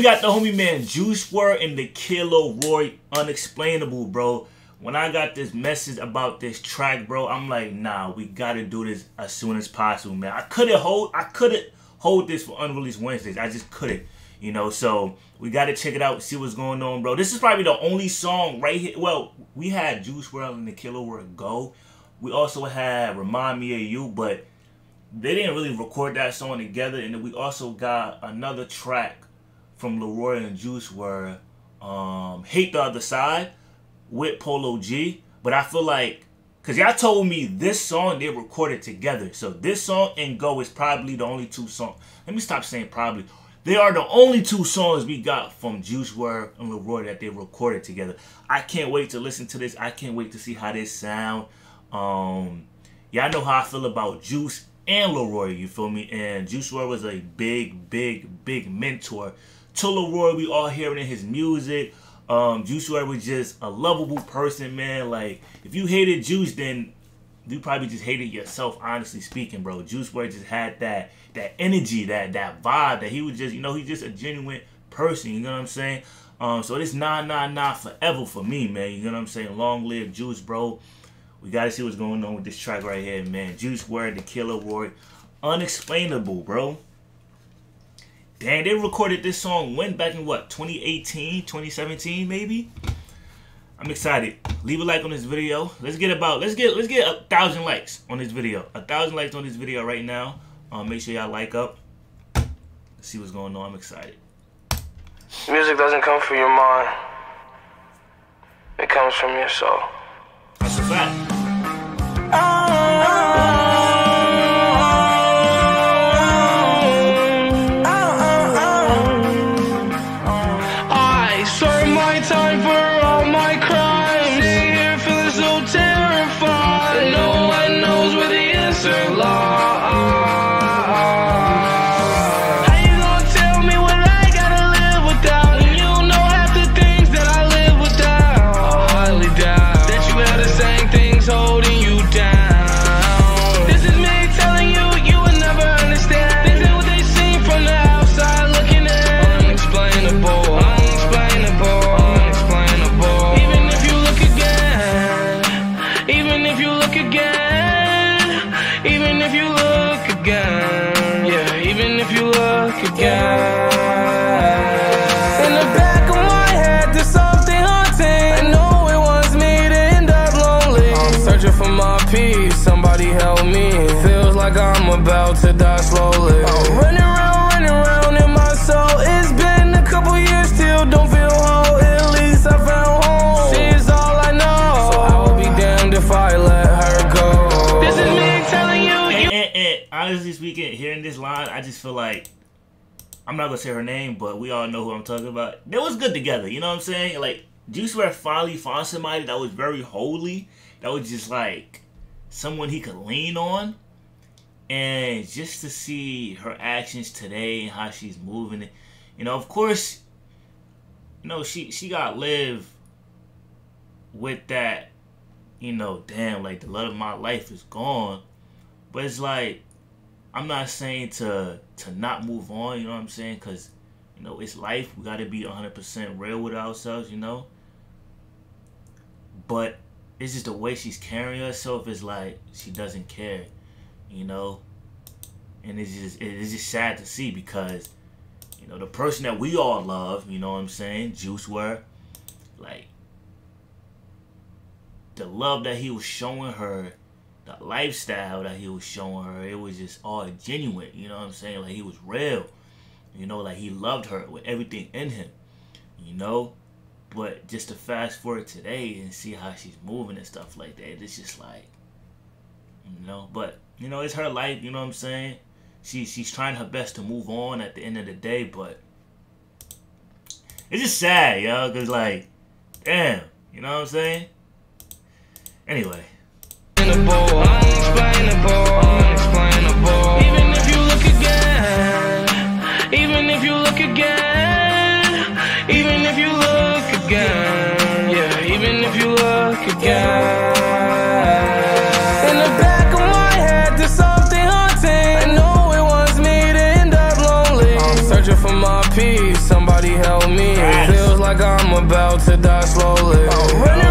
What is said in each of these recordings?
got the homie man Juice WRLD and the Kid Laroi, Unexplainable, bro. When I got this message about this track, bro, I'm like, nah, we gotta do this as soon as possible, man. I couldn't hold this for Unreleased Wednesdays. I just couldn't, you know. So we gotta check it out, see what's going on, bro. This is probably the only song right here. Well, we had Juice WRLD and the Kid Laroi Go. We also had Remind Me of You, but they didn't really record that song together. And then we also got another track from Laroi and Juice WRLD, Hate the Other Side, with Polo G. But I feel like, because y'all told me this song they recorded together. So this song and Go is probably the only two songs. Let me stop saying probably. They are the only two songs we got from Juice WRLD and Laroi that they recorded together. I can't wait to listen to this. I can't wait to see how they sound. Y'all know how I feel about Juice and Laroi, you feel me? And Juice WRLD was a big mentor to Laroi. We all hearing in his music. Juice WRLD was just a lovable person, man. Like, if you hated Juice, then you probably just hated yourself, honestly speaking, bro. Juice WRLD just had that energy, that vibe, that he was just, you know, he's just a genuine person, you know what I'm saying? So this nah forever for me, man. You know what I'm saying? Long live Juice, bro. We gotta see what's going on with this track right here, man. Juice WRLD, the Kid Laroi, Unexplainable, bro. Damn, they recorded this song when? Back in what? 2018, 2017, maybe? I'm excited. Leave a like on this video. Let's get 1,000 likes on this video. 1,000 likes on this video right now. Make sure y'all like up. Let's see what's going on. I'm excited. Music doesn't come from your mind. It comes from your soul. That's a fact. I serve my time for all my crimes. Sitting here feeling so terrified. No one knows where the answer lies. How you gonna tell me what I gotta live without? When you know half the things that I live without. I highly doubt that you have the same things holding you down. This is me telling you, you would never understand. This ain't what they see from the outside looking in. Unexplainable, unexplainable, unexplainable. Even if you look again, even if you look again, even if you look again, yeah, even if you look again. In the back of my head, there's something haunting. I know it wants me to end up lonely. I'm searching for my peace, somebody help me. Feels like I'm about to die slowly. I'm running around in my soul. It's been a couple years, still don't feel whole. At least I found home. She's all I know, so I will be damned if I let her go. This is me telling you. And honestly speaking, hearing this line, I just feel like, I'm not gonna say her name, but we all know who I'm talking about. They was good together, you know what I'm saying? Like, Juice WRLD finally found somebody that was very holy, that was just like someone he could lean on. And just to see her actions today and how she's moving, you know, of course, you know, she got live with that, you know, damn, like the love of my life is gone. But it's like, I'm not saying to not move on, you know what I'm saying? Because, you know, it's life. We got to be 100% real with ourselves, you know? But it's just the way she's carrying herself is like she doesn't care, you know? And it's just sad to see because, you know, the person that we all love, you know what I'm saying? Juice WRLD, like, the love that he was showing her, the lifestyle that he was showing her, it was just all genuine, you know what I'm saying? Like, he was real, you know, like he loved her with everything in him, you know? But just to fast forward today and see how she's moving and stuff like that, it's just like, you know, but, you know, it's her life, you know what I'm saying? She's trying her best to move on at the end of the day, but it's just sad, yo, because, like, damn, you know what I'm saying? Anyway. Unexplainable, unexplainable. Even if you look again, even if you look again, even if you look again, yeah, even if you look again. In the back of my head, there's something haunting. I know it wants me to end up lonely. I'm searching for my peace, somebody help me. It feels like I'm about to die slowly. I'm running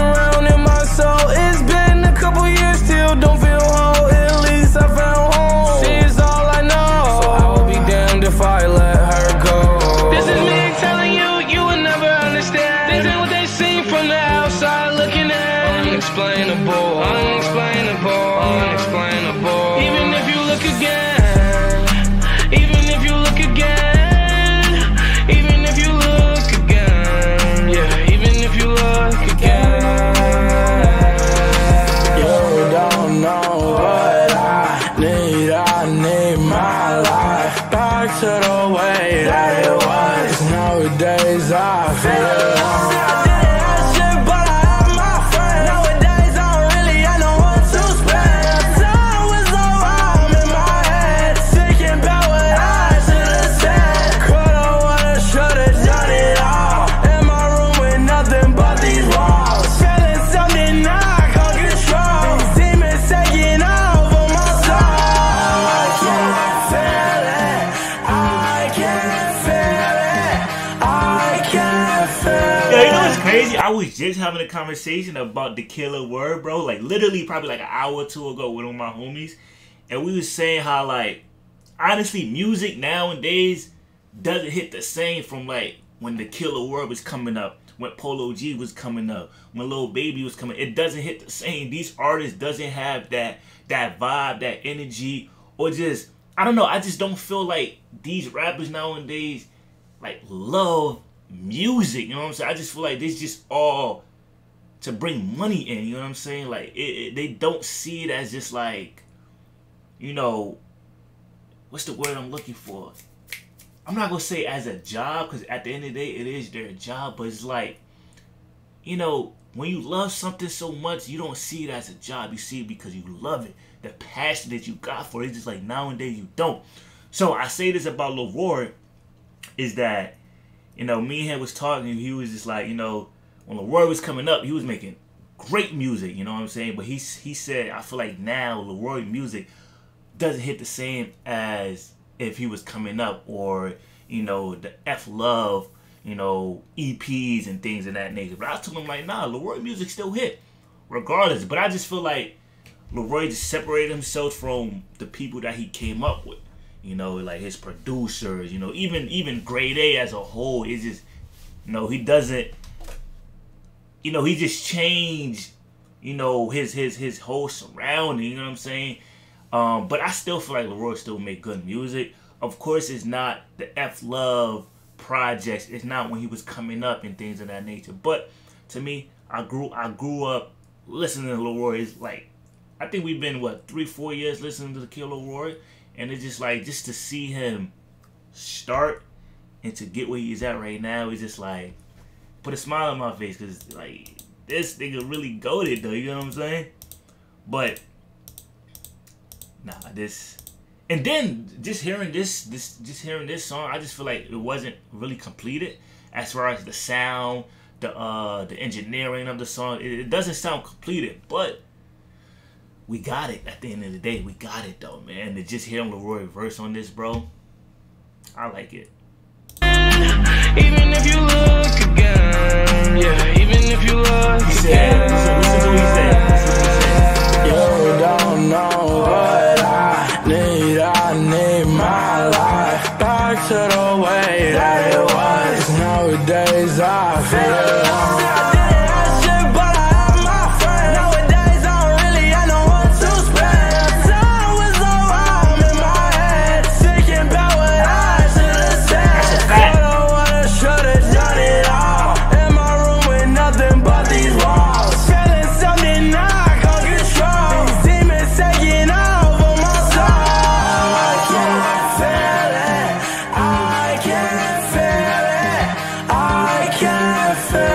around in my soul. It's been a couple years, still don't feel whole. At least I found home. She's all I know, so I will be damned if I let her go. This is me telling you, you will never understand. This ain't what they see from the outside looking at. Unexplainable, unexplainable, unexplainable. Even if you look again, even if you look again, even if you look again, yeah, even if you look again. You don't know what I need my life back to the way that it was. Nowadays I feel crazy. I was just having a conversation about the killer word, bro. Like literally probably like an hour or two ago with one of my homies. And we was saying how like honestly music nowadays doesn't hit the same from like when the killer word was coming up, when Polo G was coming up, when Lil Baby was coming. It doesn't hit the same. These artists doesn't have that vibe, that energy, or just I don't know. I just don't feel like these rappers nowadays like love music, you know what I'm saying? I just feel like this just all to bring money in, you know what I'm saying? Like they don't see it as just like, you know, what's the word I'm looking for? I'm not gonna say as a job, because at the end of the day it is their job, but it's like, you know, when you love something so much, you don't see it as a job. You see it because you love it. The passion that you got for it, it's just like nowadays you don't. So I say this about Laroi is that, you know, me and him was talking, he was just like, you know, when Laroi was coming up, he was making great music, you know what I'm saying? But he said, I feel like now Laroi music doesn't hit the same as if he was coming up, or, you know, the F Love, you know, EPs and things of that nature. But I told him like, nah, Laroi music still hit, regardless. But I just feel like Laroi just separated himself from the people that he came up with. You know, like his producers, you know, even Grade A as a whole is just, you know, he doesn't, you know, he just changed, you know, his whole surrounding, you know what I'm saying? But I still feel like Laroi still make good music. Of course, it's not the F Love projects. It's not when he was coming up and things of that nature. But to me, I grew up listening to Laroi. It's like, I think we've been, what, 3-4 years listening to the Killer Laroi. And it's just like, just to see him start and to get where he's at right now, it's just like, put a smile on my face, because like, this nigga really goated though, you know what I'm saying? But, nah, this, and then just hearing this song, I just feel like it wasn't really completed as far as the sound, the engineering of the song. It doesn't sound completed, but we got it at the end of the day. We got it though, man. And just hearing Laroi verse on this, bro, I like it. Even if you look again, yeah, even if you look again. Listen to what he said. You don't know what I need my life back to the way that it was. Nowadays I feel I can't feel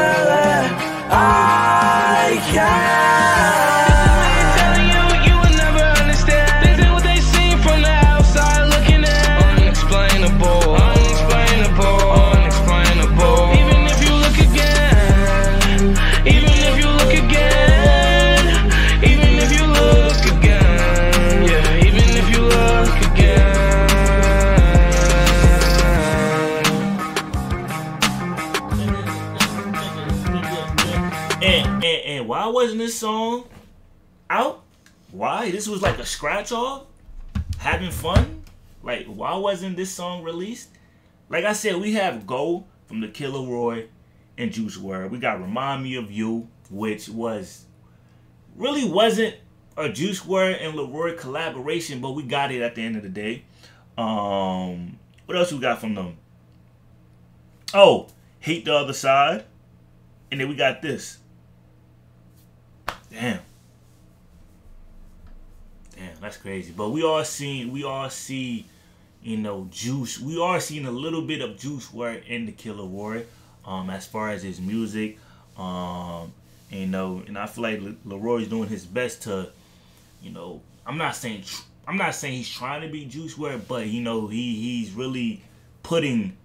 this song out? Why? This was like a scratch off? Having fun? Like, why wasn't this song released? Like I said, we have Go from the Killer Roy and Juice WRLD. We got Remind Me of You, which really wasn't a Juice WRLD and Laroi collaboration, but we got it at the end of the day. What else we got from them? Oh, Hate the Other Side. And then we got this. Damn, that's crazy. But we all see, you know, Juice. We are seeing a little bit of Juice WRLD in the Killer Roy, as far as his music. You know, and I feel like Laroi's doing his best to, you know, I'm not saying he's trying to be Juice WRLD, but you know, he's really putting,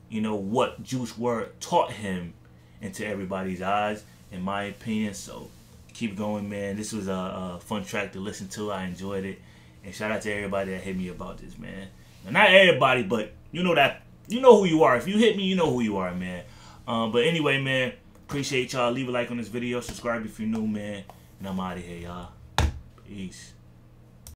you know, what Juice WRLD taught him into everybody's eyes, in my opinion. So keep going, man. This was a fun track to listen to. I enjoyed it, and shout out to everybody that hit me about this, man. Now, not everybody, but you know who you are. If you hit me, you know who you are, man. But anyway, man, appreciate y'all. Leave a like on this video. Subscribe if you're new, man. And I'm out of here, y'all. Peace.